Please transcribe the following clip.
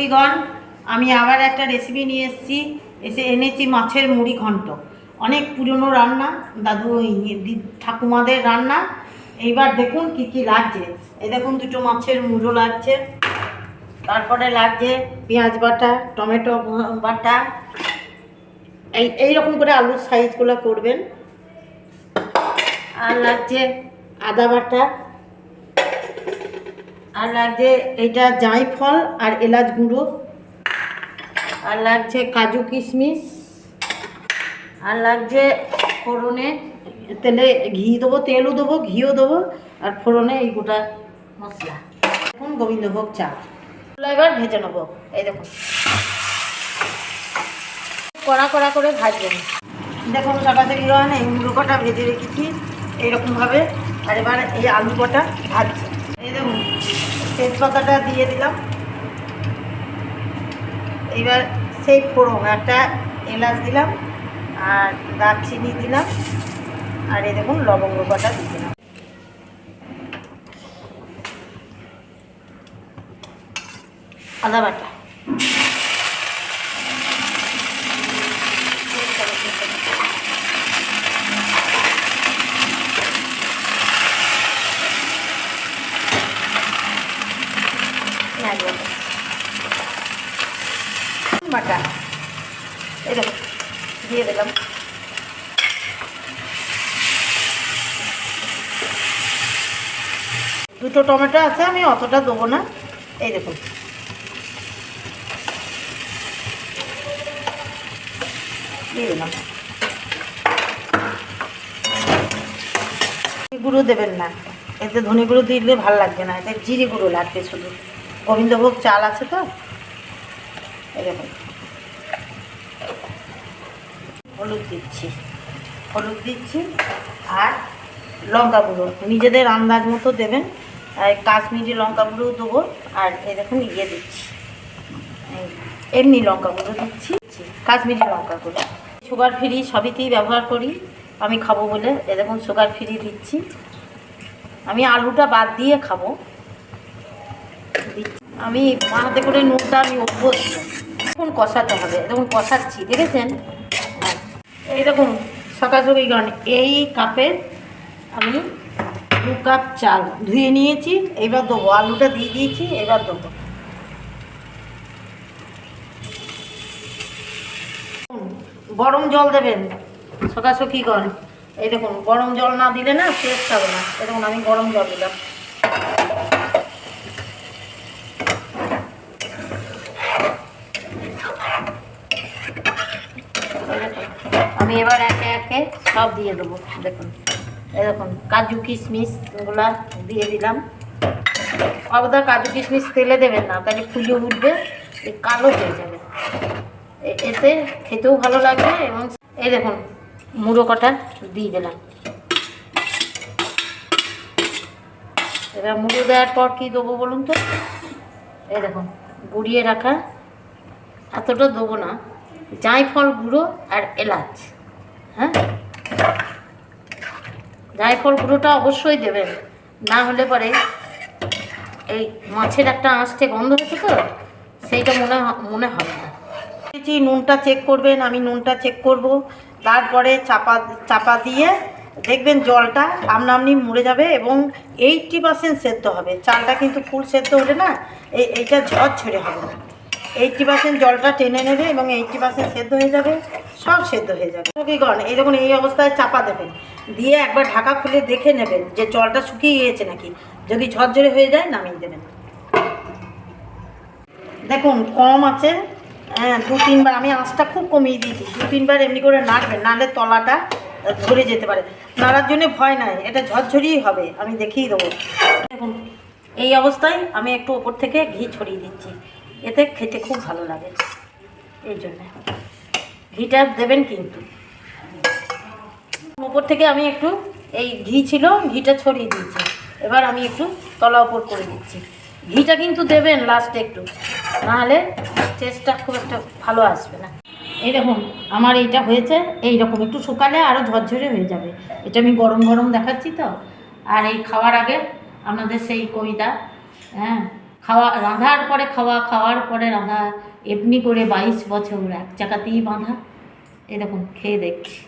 সখীগণ, আমি আবার একটা রেসিপি নিয়ে এনেছি মাছের মুড়ি ঘন্ট। অনেক পুরনো রান্না, দাদু ঠাকুমাদের রান্না। এইবার দেখুন কি কি লাগছে। এই দেখুন দুটো মাছের মুড়ো লাগছে, তারপরে লাগছে পেঁয়াজ বাটা, টমেটো বাটা, এইরকম করে আলুর সাইজগুলো করবেন। আর লাগছে আদা বাটা, আর লাগছে এটা জায়ফল আর এলাচ গুঁড়ো, আর লাগছে কাজু কিশমিশ, আর লাগছে ফোড়নে তেলে ঘি দেবো, তেলও দেবো, ঘিও দেবো, আর ফোড়নে এই গোটা মশলা। দেখুন গোবিন্দভোগ চাল এবার ভেজে নেবো। এই দেখুন কড়া কড়া করে ভাজবেন। দেখুন সকালে গিয়ে এই মুড়ো কটা ভেজে রেখেছি এইরকমভাবে। আর এবার এই আলু কটা ভাজছি। এই দেখুন তেজপাতাটা দিয়ে দিলাম। এবার সেই ফোড়ন একটা এলাচ দিলাম, আর দারচিনি দিলাম, আর এই দেখুন লবঙ্গ কটা দিয়ে দিলাম। আদা বাটা, বাটা, এই দেখুন দিয়ে দিলাম। দুটো টমেটো আছে, আমি অতটা দেবো না। এই দেখুন দিয়ে দিলাম। গুঁড়ো দেবেন না, এতে ধনে গুঁড়ো দিলে ভালো লাগবে না, এতে জিরে গুঁড়ো লাগবে শুধু। গোবিন্দভোগ চাল আছে তো। এই দেখুন হলুদ দিচ্ছি, আর লঙ্কা গুঁড়ো নিজেদের আন্দাজ মতো দেবেন। আর কাশ্মীরি লঙ্কা গুঁড়ো দেবো। আর এই দেখুন দিচ্ছি এমনি লঙ্কা গুঁড়ো দিচ্ছি, কাশ্মীরি লঙ্কা গুঁড়ো। সুগার ফ্রি সবইতেই ব্যবহার করি আমি খাবো বলে। এ দেখুন সুগার ফ্রি দিচ্ছি, আমি আলুটা বাদ দিয়ে খাবো। আমি হাতে করে নুনটা আমি অভ্যস্ত। এখন কষাতে হবে, দেখুন কষাচ্ছি, দেখেছেন? এই দেখুন সকালসকাল গান এই কাপের আমি 2 কাপ চাল ধুয়ে নিয়েছি। এবার দেবো, আলুটা দিয়ে দিয়েছি, এবার দেবো। গরম জল দেবেন সকালসকাল গান। এই দেখুন গরম জল না দিলে না টেস্ট হবে না। এই দেখুন আমি গরম জল দিলাম। আমি এবার একে একে সব দিয়ে দেবো। দেখুন এই দেখুন কাজু কিশমিশগুলা দিয়ে দিলাম। অবদা কাজু কিশমিশ তেলে দেবেন না, তাহলে ফুলে উঠবে, কালো হয়ে যাবে। এতে খেতেও ভালো লাগবে। এবং এই দেখুন মুড়ো কটা দিয়ে দিলাম। এবার মুড়ো দেওয়ার পর কী দেবো বলুন তো? এই দেখুন গুঁড়িয়ে রাখা, এতটা দেবো না, জায়ফল গুঁড়ো আর এলাচ। হ্যাঁ, জায়ফল গুঁড়োটা অবশ্যই দেবেন, না হলে পরে এই মাছের একটা আঁচটে গন্ধ হচ্ছে তো, সেইটা মনে হবে না। নুনটা চেক করবেন, আমি নুনটা চেক করব। তারপরে চাপা দিয়ে দেখবেন জলটা আপনি মরে যাবে এবং 80% সেদ্ধ হবে। চালটা কিন্তু ফুল সেদ্ধ হলে না এইটা ঝরঝরে হবে না। 80% জলটা টেনে নেবে এবং 80% সেদ্ধ হয়ে যাবে, সব সেদ্ধ হয়ে যাবে। এই দেখুন এই অবস্থায় চাপা দেবেন, দিয়ে একবার ঢাকা খুলে দেখে নেবেন যে জলটা শুকিয়ে গিয়েছে নাকি। যদি ঝরঝরে হয়ে যায় নামিয়ে দেবেন। দেখুন কম আছে, হ্যাঁ 2-3 বার আমি আঁচটা খুব কমিয়ে দিয়েছি। 2-3 বার এমনি করে নাড়বেন, নাহলে তলাটা ধরে যেতে পারে। নাড়ার জন্য ভয় নাই, এটা ঝরঝরিই হবে, আমি দেখিয়ে দেবো। দেখুন এই অবস্থায় আমি একটু ওপর থেকে ঘি ছড়িয়ে দিচ্ছি, এতে খেতে খুব ভালো লাগে। এই জন্য ঘিটা দেবেন কিন্তু। ওপর থেকে আমি একটু এই ঘি ছিল, ঘিটা ছড়িয়ে দিচ্ছি। এবার আমি একটু তলা ওপর করে দিচ্ছি। ঘিটা কিন্তু দেবেন লাস্টে একটু, নাহলে টেস্টটা খুব একটা ভালো আসবে না। এই দেখুন আমার এইটা হয়েছে এইরকম, একটু শুকালে আরও ঝরঝরে হয়ে যাবে। এটা আমি গরম গরম দেখাচ্ছি তো। আর এই খাওয়ার আগে আপনাদের সেই কবিতা, হ্যাঁ, খাওয়া, রাঁধার পরে খাওয়া, খাওয়ার পরে রাঁধা, এমনি করে 22 বছর এক চাকাতেই বাঁধা। এরকম খেয়ে দেখছি।